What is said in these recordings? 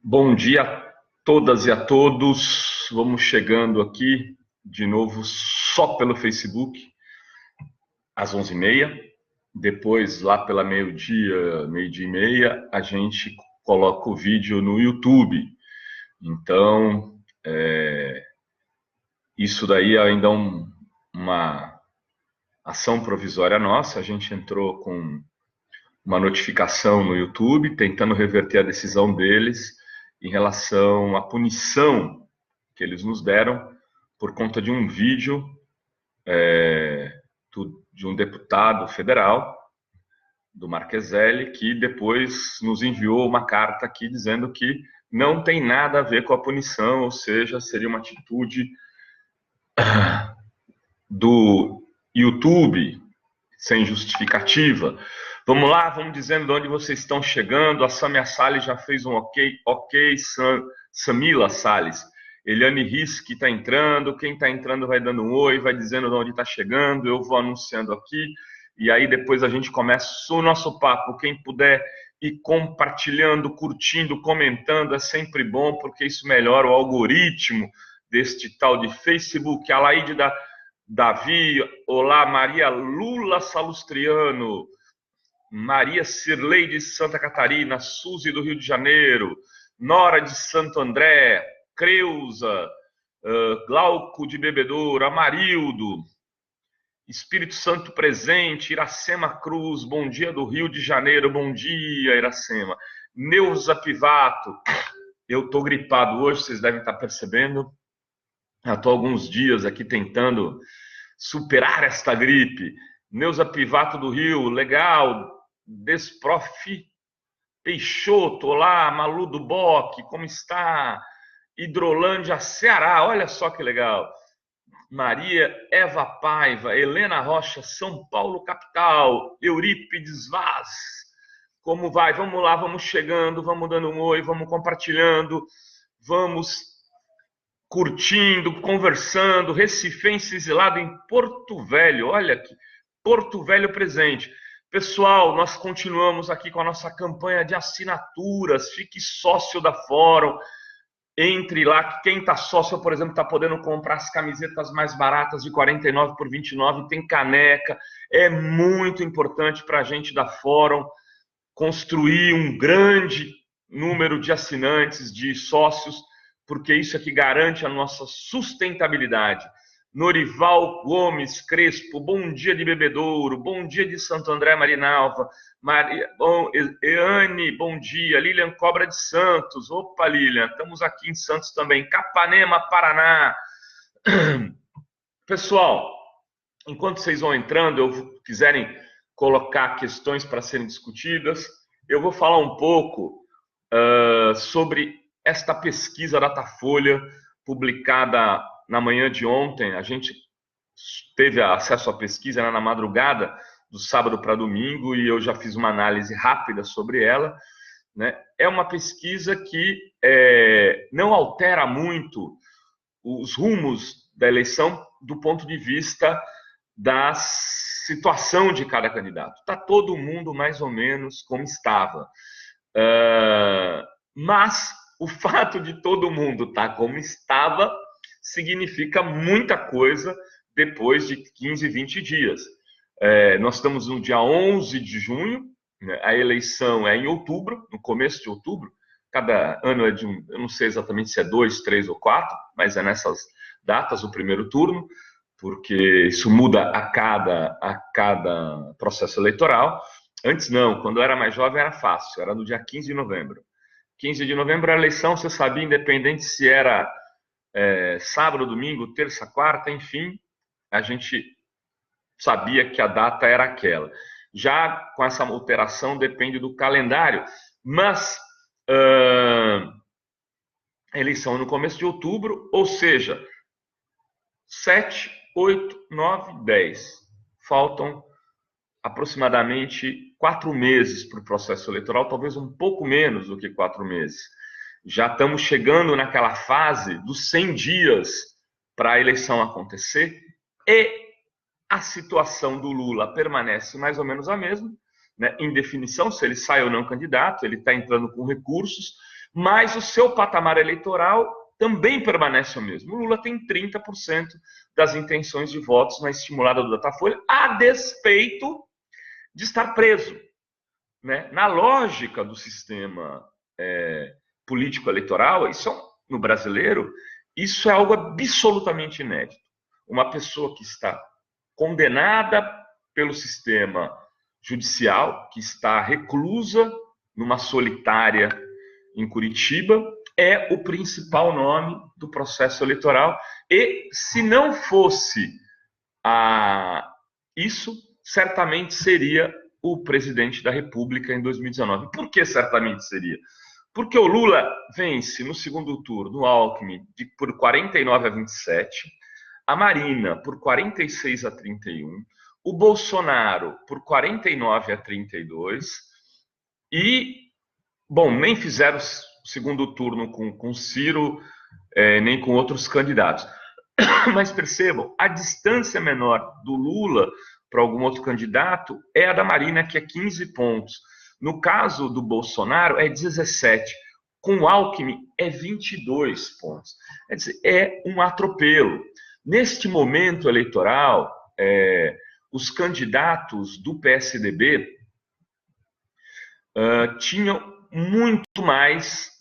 Bom dia a todas e a todos. Vamos chegando aqui de novo só pelo Facebook às 11h30. Depois, lá pela meio-dia, meio-dia e meia, a gente coloca o vídeo no YouTube. Então, isso daí é ainda uma ação provisória nossa. A gente entrou com uma notificação no YouTube, tentando reverter a decisão deles em relação à punição que eles nos deram por conta de um vídeo de um deputado federal, do Marcheselli, que depois nos enviou uma carta aqui dizendo que não tem nada a ver com a punição, ou seja, seria uma atitude do YouTube sem justificativa. Vamos lá, vamos dizendo de onde vocês estão chegando. A Samia Salles já fez um ok, Samila Salles. Eliane Risk está entrando. Quem está entrando vai dando um oi, vai dizendo de onde está chegando. Eu vou anunciando aqui. E aí depois a gente começa o nosso papo. Quem puder ir compartilhando, curtindo, comentando, é sempre bom, porque isso melhora o algoritmo deste tal de Facebook. A Laide Davi, olá, Maria Lula Salustriano, Maria Cirlei de Santa Catarina, Suzy do Rio de Janeiro, Nora de Santo André, Creuza, Glauco de Bebedouro, Amarildo, Espírito Santo presente, Iracema Cruz, bom dia do Rio de Janeiro, bom dia, Iracema. Neuza Pivato, eu estou gripado hoje, vocês devem estar percebendo. Estou há alguns dias aqui tentando superar esta gripe. Neuza Pivato do Rio, legal. Desprof Peixoto, olá. Malu do Boc, como está? Hidrolândia, Ceará, olha só que legal. Maria Eva Paiva, Helena Rocha, São Paulo, capital. Eurípides Vaz, como vai? Vamos lá, vamos chegando, vamos dando um oi, vamos compartilhando, vamos curtindo, conversando. Recifense exilado em Porto Velho, olha aqui, Porto Velho presente. Pessoal, nós continuamos aqui com a nossa campanha de assinaturas. Fique sócio da Fórum. Entre lá, quem está sócio, por exemplo, está podendo comprar as camisetas mais baratas de R$ 49 por R$ 29, tem caneca. É muito importante para a gente da Fórum construir um grande número de assinantes, de sócios, porque isso é que garante a nossa sustentabilidade. Norival Gomes Crespo, bom dia de Bebedouro, bom dia de Santo André Marinalva, Eane, bom dia, Lilian Cobra de Santos, opa Lilian, estamos aqui em Santos também, Capanema, Paraná. Pessoal, enquanto vocês vão entrando, quiserem colocar questões para serem discutidas, eu vou falar um pouco sobre esta pesquisa Datafolha, publicada na manhã de ontem. A gente teve acesso à pesquisa na madrugada do sábado para domingo e eu já fiz uma análise rápida sobre ela, né? É uma pesquisa que não altera muito os rumos da eleição do ponto de vista da situação de cada candidato. Está todo mundo mais ou menos como estava. Mas o fato de todo mundo estar como estava significa muita coisa depois de 15, 20 dias. Nós estamos no dia 11 de junho, né? A eleição é em outubro, no começo de outubro. Cada ano é eu não sei exatamente se é 2, 3 ou 4, mas é nessas datas o primeiro turno, porque isso muda a cada processo eleitoral. Antes não, quando eu era mais jovem era fácil, era no dia 15 de novembro. 15 de novembro a eleição, você sabia, independente se era sábado, domingo, terça, quarta, enfim, a gente sabia que a data era aquela. Já com essa alteração depende do calendário, mas a eleição é no começo de outubro, ou seja, 7, 8, 9, 10. Faltam aproximadamente 4 meses para o processo eleitoral, talvez um pouco menos do que 4 meses. Já estamos chegando naquela fase dos 100 dias para a eleição acontecer e a situação do Lula permanece mais ou menos a mesma, né? Em definição, se ele sai ou não candidato, ele está entrando com recursos, mas o seu patamar eleitoral também permanece o mesmo. O Lula tem 30% das intenções de votos na estimulada do Datafolha, a despeito de estar preso. Né? Na lógica do sistema político-eleitoral, no brasileiro, isso é algo absolutamente inédito. Uma pessoa que está condenada pelo sistema judicial, que está reclusa numa solitária em Curitiba, é o principal nome do processo eleitoral. E se não fosse isso, certamente seria o presidente da República em 2019. Por que certamente seria? Porque o Lula vence no segundo turno o Alckmin por 49 a 27, a Marina por 46 a 31, o Bolsonaro por 49 a 32 e, bom, nem fizeram o segundo turno com Ciro, nem com outros candidatos. Mas percebam, a distância menor do Lula para algum outro candidato é a da Marina, que é 15 pontos. No caso do Bolsonaro, é 17. Com o Alckmin, é 22 pontos. Quer dizer, é um atropelo. Neste momento eleitoral, os candidatos do PSDB tinham muito mais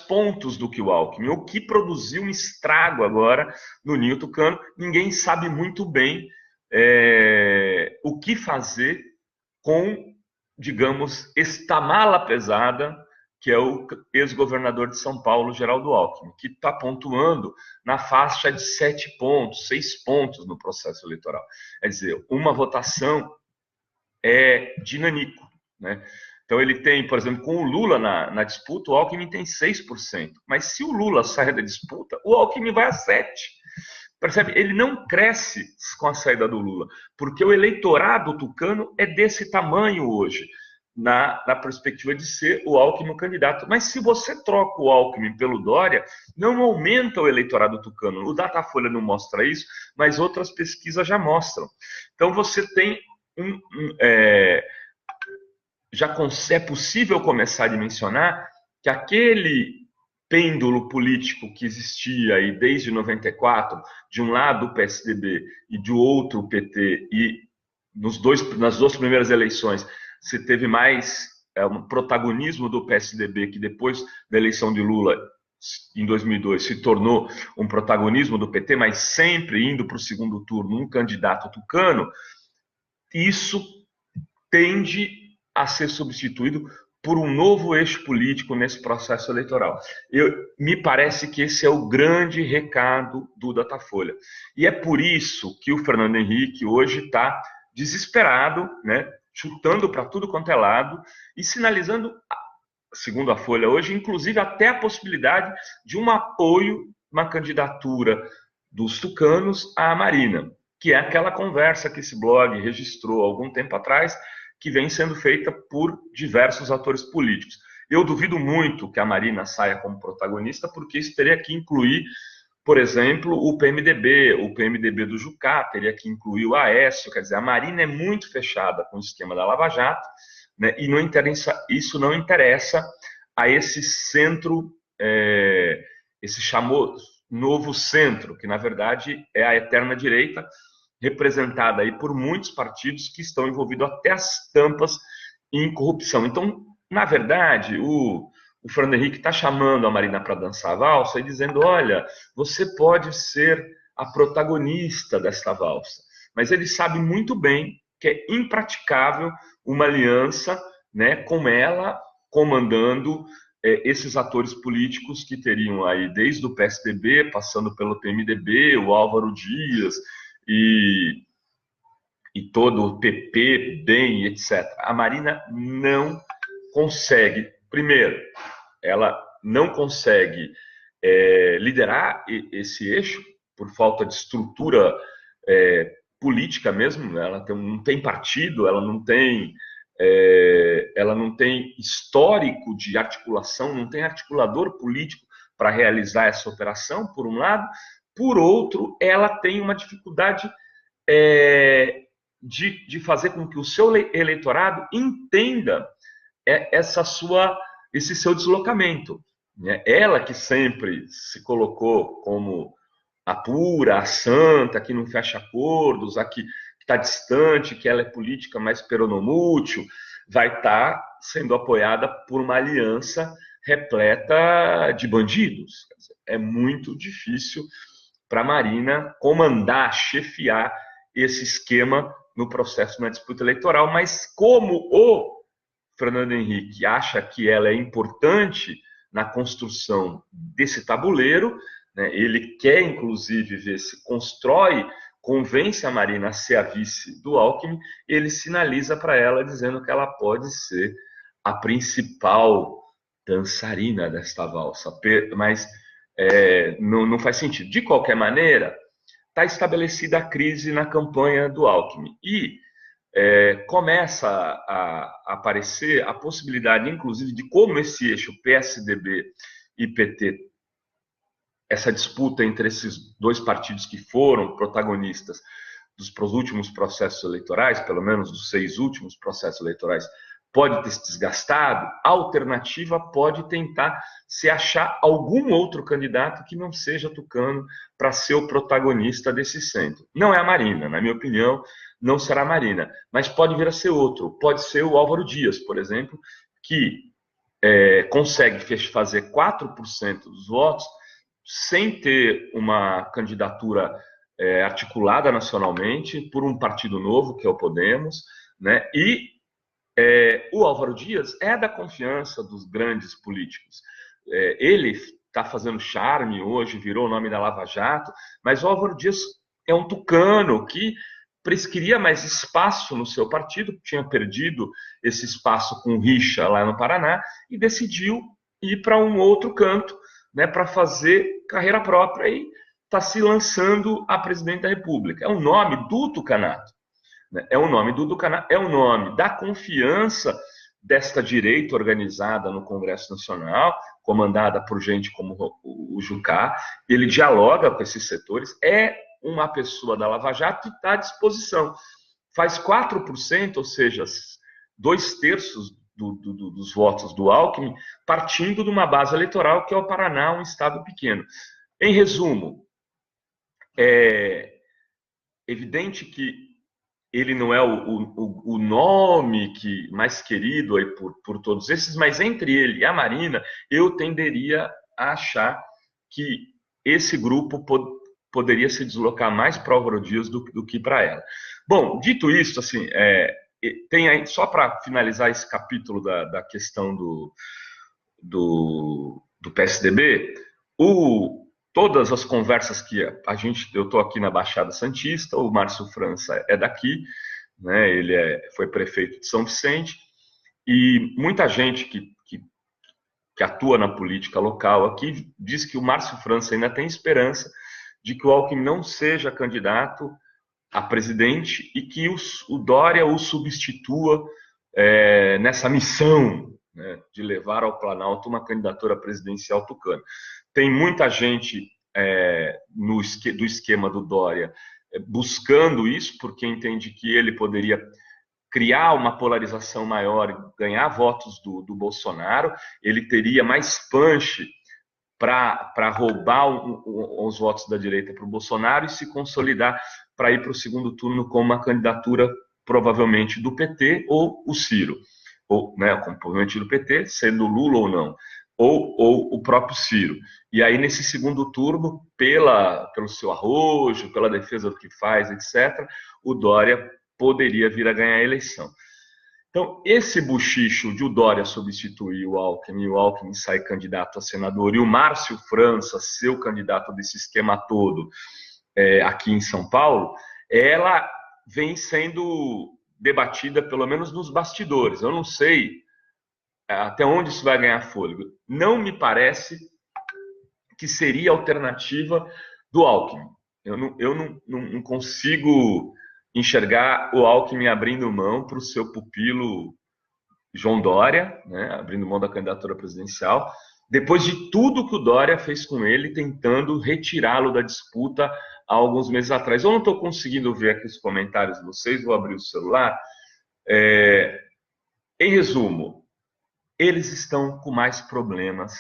pontos do que o Alckmin, o que produziu um estrago agora no Ninho Tucano. Ninguém sabe muito bem o que fazer com, digamos, esta mala pesada que é o ex-governador de São Paulo, Geraldo Alckmin, que está pontuando na faixa de 7 pontos, 6 pontos no processo eleitoral. Quer dizer, uma votação de nanico, né? Então ele tem, por exemplo, com o Lula na disputa, o Alckmin tem 6%. Mas se o Lula sai da disputa, o Alckmin vai a 7%. Percebe? Ele não cresce com a saída do Lula, porque o eleitorado tucano é desse tamanho hoje, na perspectiva de ser o Alckmin o candidato. Mas se você troca o Alckmin pelo Dória, não aumenta o eleitorado tucano. O Datafolha não mostra isso, mas outras pesquisas já mostram. Então você tem é possível começar a dimensionar que aquele pêndulo político que existia aí desde 94, de um lado o PSDB e de outro o PT, e nas duas primeiras eleições se teve mais um protagonismo do PSDB, que depois da eleição de Lula em 2002 se tornou um protagonismo do PT, mas sempre indo para o segundo turno um candidato tucano. Isso tende a ser substituído por um novo eixo político nesse processo eleitoral. Me parece que esse é o grande recado do Datafolha. E é por isso que o Fernando Henrique hoje está desesperado, né, chutando para tudo quanto é lado e sinalizando, segundo a Folha hoje, inclusive até a possibilidade de um apoio, uma candidatura dos tucanos à Marina, que é aquela conversa que esse blog registrou há algum tempo atrás, que vem sendo feita por diversos atores políticos. Eu duvido muito que a Marina saia como protagonista, porque isso teria que incluir, por exemplo, o PMDB do Jucá, teria que incluir o Aécio. Quer dizer, a Marina é muito fechada com o esquema da Lava Jato, né, e isso não interessa a esse centro, esse chamou novo centro, que na verdade é a eterna direita, representada aí por muitos partidos que estão envolvidos até as tampas em corrupção. Então, na verdade, o Fernando Henrique está chamando a Marina para dançar a valsa e dizendo, olha, você pode ser a protagonista desta valsa. Mas ele sabe muito bem que é impraticável uma aliança, né, com ela comandando esses atores políticos que teriam aí desde o PSDB, passando pelo PMDB, o Álvaro Dias e todo o PP, DEM, etc. A Marina não consegue, primeiro, ela não consegue liderar esse eixo por falta de estrutura política mesmo. Ela não tem partido, ela não tem histórico de articulação, não tem articulador político para realizar essa operação, por um lado. Por outro, ela tem uma dificuldade de fazer com que o seu eleitorado entenda essa sua esse seu deslocamento, né? Ela que sempre se colocou como a pura, a santa, que não fecha acordos, a que está distante, que ela é política mais peronomútil, vai estar sendo apoiada por uma aliança repleta de bandidos. É muito difícil para a Marina comandar, chefiar esse esquema no processo, na disputa eleitoral, mas como o Fernando Henrique acha que ela é importante na construção desse tabuleiro, né, ele quer, inclusive, ver se constrói, convence a Marina a ser a vice do Alckmin, ele sinaliza para ela dizendo que ela pode ser a principal dançarina desta valsa, mas não faz sentido. De qualquer maneira, está estabelecida a crise na campanha do Alckmin e começa a aparecer a possibilidade, inclusive, de como esse eixo PSDB e PT, essa disputa entre esses dois partidos que foram protagonistas dos últimos processos eleitorais, pelo menos dos 6 últimos processos eleitorais, pode ter se desgastado. A alternativa pode tentar se achar algum outro candidato que não seja Tucano para ser o protagonista desse centro. Não é a Marina, na minha opinião, não será a Marina, mas pode vir a ser outro. Pode ser o Álvaro Dias, por exemplo, que consegue fazer 4% dos votos sem ter uma candidatura articulada nacionalmente por um partido novo, que é o Podemos, né? E o Álvaro Dias é da confiança dos grandes políticos. Ele está fazendo charme hoje, virou o nome da Lava Jato, mas o Álvaro Dias é um tucano que queria mais espaço no seu partido, tinha perdido esse espaço com Richa lá no Paraná e decidiu ir para um outro canto, né, para fazer carreira própria e está se lançando a presidente da República. É o nome do tucanato. É o nome do Tucanato, é o nome da confiança desta direita organizada no Congresso Nacional, comandada por gente como o Jucá. Ele dialoga com esses setores, é uma pessoa da Lava Jato e está à disposição. Faz 4%, ou seja, 2/3 dos votos do Alckmin, partindo de uma base eleitoral que é o Paraná, um estado pequeno. Em resumo, é evidente que ele não é o nome mais querido aí por todos esses, mas entre ele e a Marina, eu tenderia a achar que esse grupo poderia se deslocar mais para o Álvaro Dias do que para ela. Bom, dito isso, assim, tem aí, só para finalizar esse capítulo da questão do PSDB, todas as conversas que eu estou aqui na Baixada Santista, o Márcio França é daqui, né, ele foi prefeito de São Vicente, e muita gente que atua na política local aqui diz que o Márcio França ainda tem esperança de que o Alckmin não seja candidato a presidente e que o Dória o substitua nessa missão, né, de levar ao Planalto uma candidatura presidencial tucana. Tem muita gente do esquema do Dória buscando isso, porque entende que ele poderia criar uma polarização maior, ganhar votos do Bolsonaro, ele teria mais punch para roubar os votos da direita para o Bolsonaro e se consolidar para ir para o segundo turno com uma candidatura provavelmente do PT ou o Ciro, ou, né, provavelmente do PT, sendo Lula ou não, ou o próprio Ciro. E aí, nesse segundo turno, pelo seu arrojo, pela defesa do que faz, etc., o Dória poderia vir a ganhar a eleição. Então, esse buchicho de o Dória substituir o Alckmin sair candidato a senador, e o Márcio França ser o candidato desse esquema todo aqui em São Paulo, ela vem sendo debatida, pelo menos nos bastidores. Eu não sei até onde isso vai ganhar fôlego. Não me parece que seria a alternativa do Alckmin. Eu não consigo enxergar o Alckmin abrindo mão para o seu pupilo João Dória, né, abrindo mão da candidatura presidencial, depois de tudo que o Dória fez com ele, tentando retirá-lo da disputa há alguns meses atrás. Eu não estou conseguindo ver aqui os comentários de vocês, vou abrir o celular. Em resumo, eles estão com mais problemas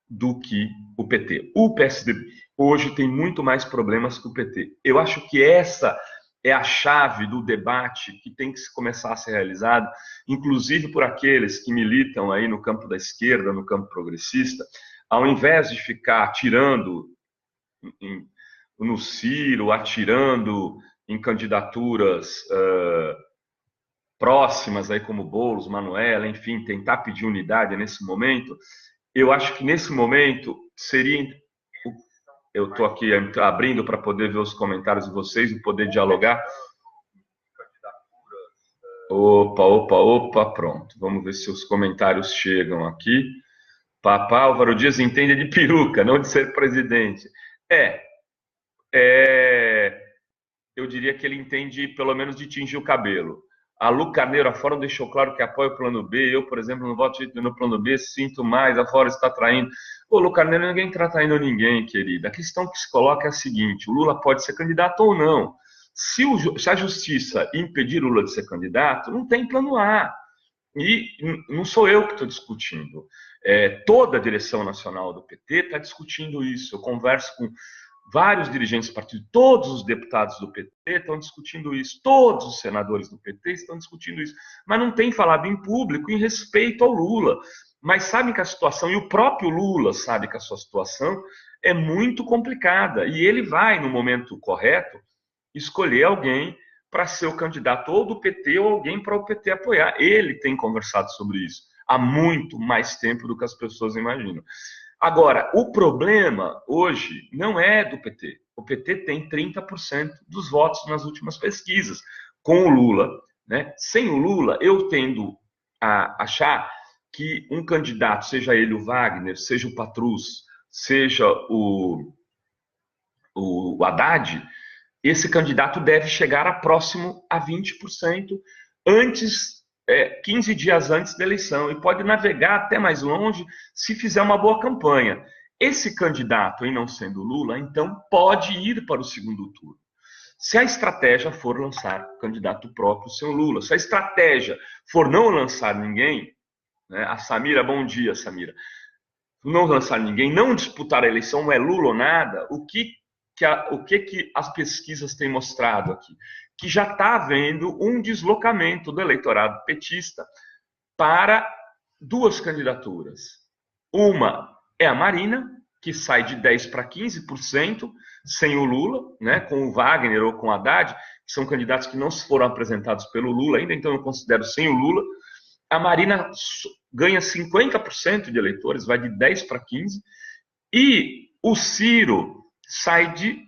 do que o PT. O PSDB hoje tem muito mais problemas que o PT. Eu acho que essa é a chave do debate que tem que começar a ser realizado, inclusive por aqueles que militam aí no campo da esquerda, no campo progressista, ao invés de ficar atirando no Ciro, atirando em candidaturas próximas, aí como Boulos, Manoela, enfim, tentar pedir unidade nesse momento, eu acho que nesse momento seria... Eu estou aqui abrindo para poder ver os comentários de vocês e poder dialogar. Opa, pronto. Vamos ver se os comentários chegam aqui. Papá Álvaro Dias entende de peruca, não de ser presidente. Eu diria que ele entende pelo menos de tingir o cabelo. A Lu Carneiro, a Fórum deixou claro que apoia o plano B. Eu, por exemplo, não voto no plano B, sinto mais, a Fórum está traindo. Ô, Lu Carneiro, ninguém está traindo ninguém, querida. A questão que se coloca é a seguinte: o Lula pode ser candidato ou não. Se a justiça impedir o Lula de ser candidato, não tem plano A. E não sou eu que estou discutindo. Toda a direção nacional do PT está discutindo isso. Eu converso com vários dirigentes do partido, todos os deputados do PT estão discutindo isso, todos os senadores do PT estão discutindo isso, mas não tem falado em público em respeito ao Lula. Mas sabem que a situação, e o próprio Lula sabe que a sua situação é muito complicada, e ele vai, no momento correto, escolher alguém para ser o candidato ou do PT ou alguém para o PT apoiar. Ele tem conversado sobre isso há muito mais tempo do que as pessoas imaginam. Agora, o problema hoje não é do PT. O PT tem 30% dos votos nas últimas pesquisas, com o Lula. Né? Sem o Lula, eu tendo a achar que um candidato, seja ele o Wagner, seja o Patrus, seja o Haddad, esse candidato deve chegar próximo a 20% antes, 15 dias antes da eleição, e pode navegar até mais longe se fizer uma boa campanha. Esse candidato, em não sendo Lula, então pode ir para o segundo turno. Se a estratégia for lançar candidato próprio sem o Lula, se a estratégia for não lançar ninguém, né, a Samira, bom dia, Samira, não lançar ninguém, não disputar a eleição, não é Lula ou nada, o que as pesquisas têm mostrado aqui? Que já está havendo um deslocamento do eleitorado petista para duas candidaturas. Uma é a Marina, que sai de 10% para 15% sem o Lula, né, com o Wagner ou com o Haddad, que são candidatos que não foram apresentados pelo Lula ainda, então eu considero sem o Lula. A Marina ganha 50% de eleitores, vai de 10% para 15%, e o Ciro sai de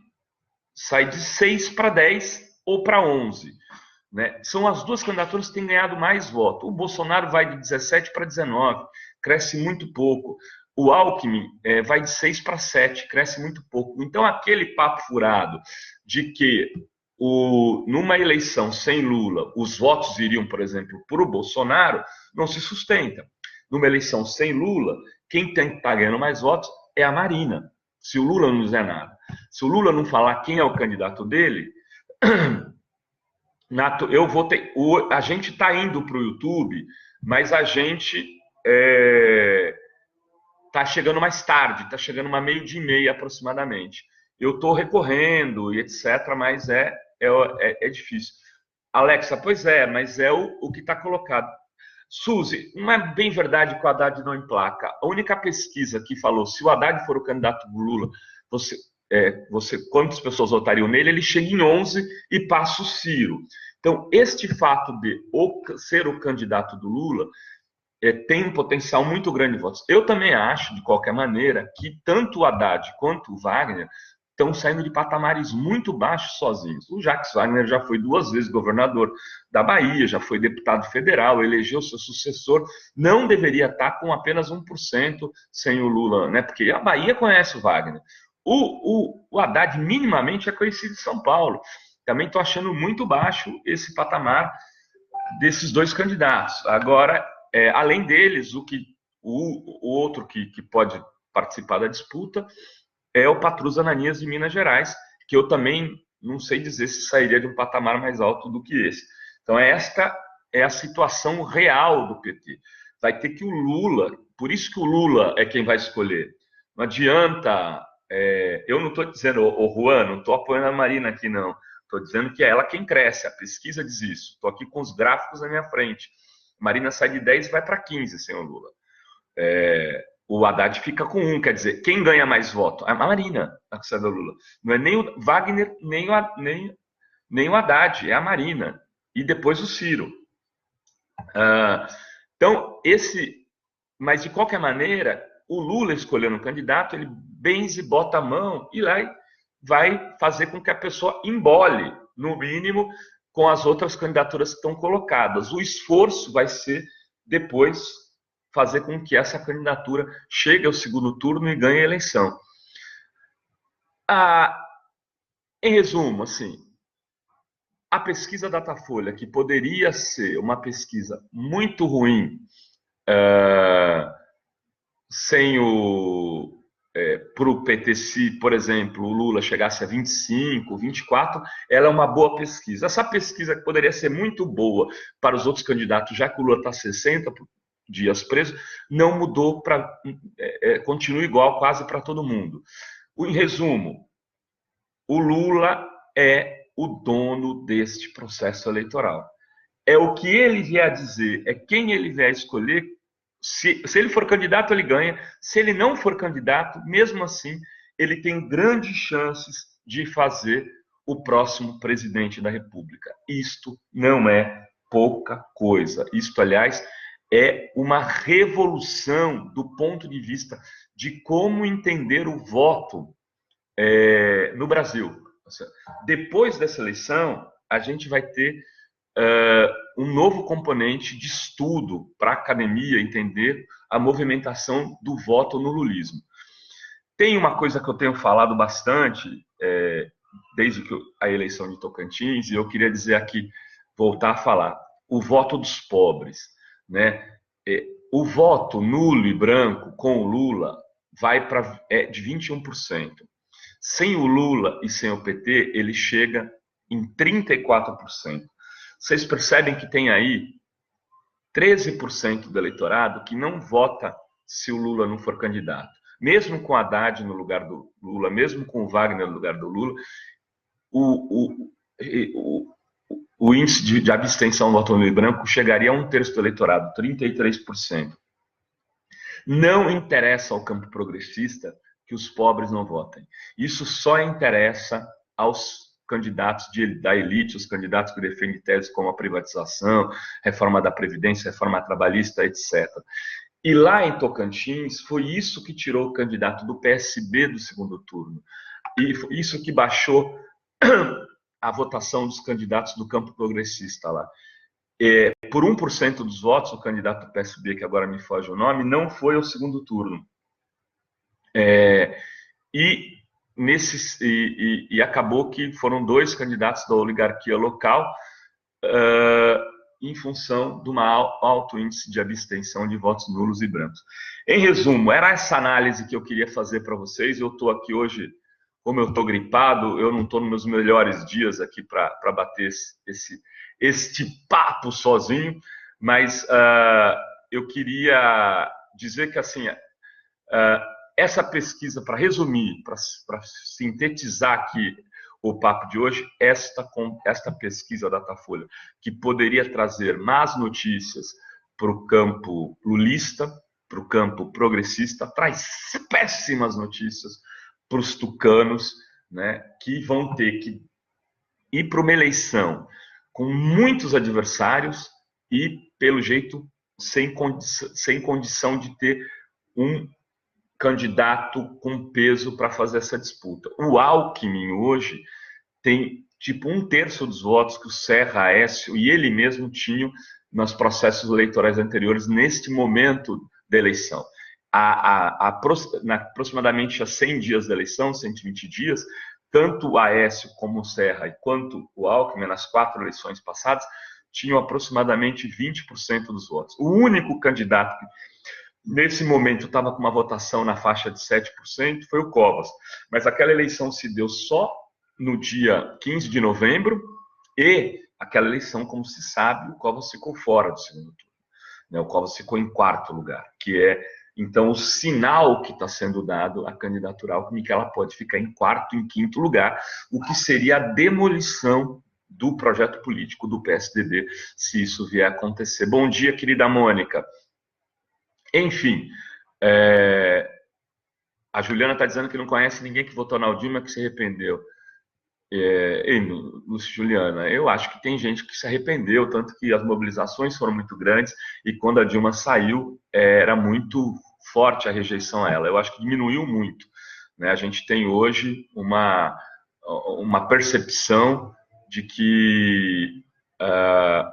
6 para 10 ou para 11. Né? São as duas candidaturas que têm ganhado mais voto. O Bolsonaro vai de 17 para 19, cresce muito pouco. O Alckmin vai de 6 para 7, cresce muito pouco. Então, aquele papo furado de que numa eleição sem Lula, os votos iriam, por exemplo, para o Bolsonaro, não se sustenta. Numa eleição sem Lula, quem está ganhando mais votos é a Marina. Se o Lula não dizer nada, se o Lula não falar quem é o candidato dele, a gente está indo para o YouTube, mas a gente está chegando mais tarde, está chegando uma 12h30 aproximadamente. Eu estou recorrendo e etc., mas é difícil. Alexa, pois é, mas é o que está colocado. Suzy, não é bem verdade que o Haddad não emplaca. A única pesquisa que falou, se o Haddad for o candidato do Lula, quantas pessoas votariam nele, ele chega em 11 e passa o Ciro. Então, este fato de ser o candidato do Lula tem um potencial muito grande de votos. Eu também acho, de qualquer maneira, que tanto o Haddad quanto o Wagner estão saindo de patamares muito baixos sozinhos. O Jacques Wagner já foi 2 vezes governador da Bahia, já foi deputado federal, elegeu seu sucessor, não deveria estar com apenas 1% sem o Lula, né? Porque a Bahia conhece o Wagner. O Haddad minimamente é conhecido em São Paulo. Também estou achando muito baixo esse patamar desses dois candidatos. Agora, além deles, o outro que pode participar da disputa é o Patrus Ananias de Minas Gerais, que eu também não sei dizer se sairia de um patamar mais alto do que esse. Então, esta é a situação real do PT. vai ter que o Lula, por isso que o Lula é quem vai escolher. Não adianta, eu não estou dizendo, Juan, não estou apoiando a Marina aqui, não. Estou dizendo que é ela quem cresce, a pesquisa diz isso. Estou aqui com os gráficos na minha frente. Marina sai de 10 e vai para 15 sem o Lula. O Haddad fica com 1, quer dizer, quem ganha mais voto? A Marina, a que sai do Lula. Não é nem o Wagner, nem o Haddad, é a Marina. E depois o Ciro. Então, mas de qualquer maneira, o Lula escolhendo um candidato, ele benze, bota a mão e lá vai fazer com que a pessoa embole, no mínimo, com as outras candidaturas que estão colocadas. O esforço vai ser depois fazer com que essa candidatura chegue ao segundo turno e ganhe a eleição. Em resumo, assim, a pesquisa Datafolha, que poderia ser uma pesquisa muito ruim, sem para o PT, se, por exemplo, o Lula chegasse a 25, 24, ela é uma boa pesquisa. Essa pesquisa que poderia ser muito boa para os outros candidatos, já que o Lula está 60 dias preso, não mudou continua igual quase para todo mundo. Em resumo, o Lula é o dono deste processo eleitoral. É o que ele vier dizer, é quem ele vier escolher. Se ele for candidato, ele ganha. Se ele não for candidato, mesmo assim, ele tem grandes chances de fazer o próximo presidente da República. Isto não é pouca coisa. Isto, aliás, é uma revolução do ponto de vista de como entender o voto no Brasil. Depois dessa eleição, a gente vai ter um novo componente de estudo para a academia entender a movimentação do voto no lulismo. Tem uma coisa que eu tenho falado bastante desde a eleição de Tocantins, e eu queria dizer aqui, voltar a falar, o voto dos pobres, né? O voto nulo e branco com o Lula vai de 21%. Sem o Lula e sem o PT, ele chega em 34%. Vocês percebem que tem aí 13% do eleitorado que não vota se o Lula não for candidato. Mesmo com Haddad no lugar do Lula, mesmo com o Wagner no lugar do Lula, o índice de abstenção no voto nulo e branco chegaria a 1/3 do eleitorado, 33%. Não interessa ao campo progressista que os pobres não votem. Isso só interessa aos candidatos da elite, os candidatos que defendem teses como a privatização, reforma da Previdência, reforma trabalhista, etc. E lá em Tocantins, foi isso que tirou o candidato do PSB do segundo turno. E isso que baixou a votação dos candidatos do campo progressista lá. Por 1% dos votos, o candidato do PSB, que agora me foge o nome, não foi ao segundo turno. E acabou que foram 2 candidatos da oligarquia local em função de um alto índice de abstenção de votos nulos e brancos. Em resumo, era essa análise que eu queria fazer para vocês. Eu estou aqui hoje, como eu estou gripado, eu não estou nos meus melhores dias aqui para bater este papo sozinho, mas eu queria dizer que, assim, essa pesquisa, para resumir, para sintetizar aqui o papo de hoje, esta pesquisa da Datafolha, que poderia trazer más notícias para o campo lulista, para o campo progressista, traz péssimas notícias para os tucanos, né, que vão ter que ir para uma eleição com muitos adversários e, pelo jeito, sem condição de ter um candidato com peso para fazer essa disputa. O Alckmin hoje tem tipo 1/3 dos votos que o Serra, Aécio e ele mesmo tinham nos processos eleitorais anteriores neste momento da eleição. Aproximadamente a 100 dias da eleição, 120 dias, tanto o Aécio como o Serra quanto o Alckmin, nas 4 eleições passadas, tinham aproximadamente 20% dos votos. O único candidato que nesse momento estava com uma votação na faixa de 7%, foi o Covas. Mas aquela eleição se deu só no dia 15 de novembro e aquela eleição, como se sabe, o Covas ficou fora do segundo turno. né? O Covas ficou em quarto lugar, que é, então, o sinal que está sendo dado à candidatura Alckmin, que ela pode ficar em quarto, em quinto lugar, o que seria a demolição do projeto político do PSDB, se isso vier a acontecer. Bom dia, querida Mônica. Enfim, a Juliana está dizendo que não conhece ninguém que votou na Dilma que se arrependeu. Lúcio, Juliana, eu acho que tem gente que se arrependeu, tanto que as mobilizações foram muito grandes e quando a Dilma saiu, era muito forte a rejeição a ela. Eu acho que diminuiu muito, né? A gente tem hoje uma percepção de que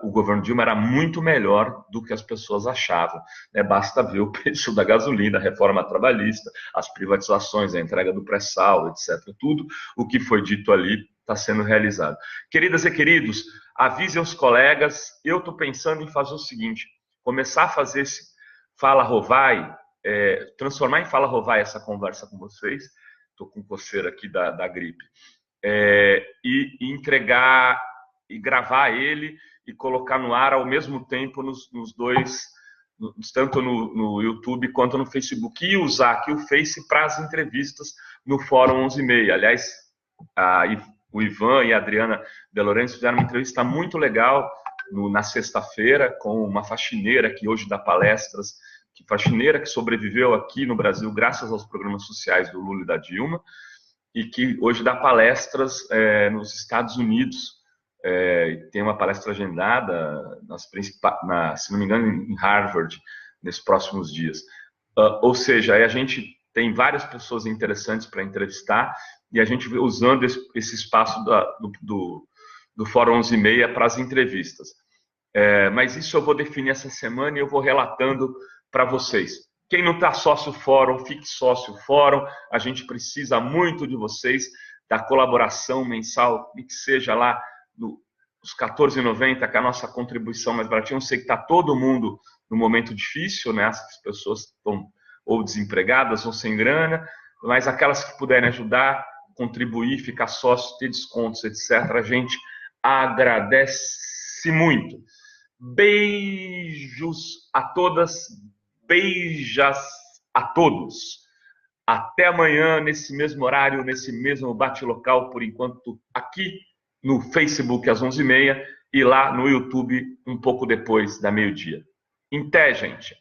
o governo Dilma era muito melhor do que as pessoas achavam, né? Basta ver o preço da gasolina, a reforma trabalhista, as privatizações, a entrega do pré-sal, etc. Tudo o que foi dito ali está sendo realizado. Queridas e queridos, avisem os colegas, eu estou pensando em fazer o seguinte, começar a fazer esse Fala Rovai, transformar em Fala Rovai essa conversa com vocês, estou com coceira aqui da gripe, e entregar e gravar ele e colocar no ar ao mesmo tempo nos dois, tanto no YouTube quanto no Facebook, e usar aqui o Face para as entrevistas no Fórum 11:30. Aliás, o Ivan e a Adriana De Lorenzo fizeram uma entrevista muito legal na sexta-feira com uma faxineira que hoje dá palestras, faxineira que sobreviveu aqui no Brasil graças aos programas sociais do Lula e da Dilma, e que hoje dá palestras nos Estados Unidos. Tem uma palestra agendada, se não me engano, em Harvard, nesses próximos dias. Ou seja, aí a gente tem várias pessoas interessantes para entrevistar e a gente usando esse espaço do Fórum 11:30 para as entrevistas. Mas isso eu vou definir essa semana e eu vou relatando para vocês. Quem não está sócio Fórum, fique sócio Fórum. A gente precisa muito de vocês, da colaboração mensal, e que seja lá os R$14,90, que é a nossa contribuição mais baratinha. Eu sei que está todo mundo num momento difícil, né? As pessoas estão ou desempregadas ou sem grana, mas aquelas que puderem ajudar, contribuir, ficar sócio, ter descontos, etc., a gente agradece muito. Beijos a todas, beijas a todos. Até amanhã, nesse mesmo horário, nesse mesmo bate-local, por enquanto, aqui no Facebook às 11:30 e lá no YouTube um pouco depois da meio-dia. Em té, gente!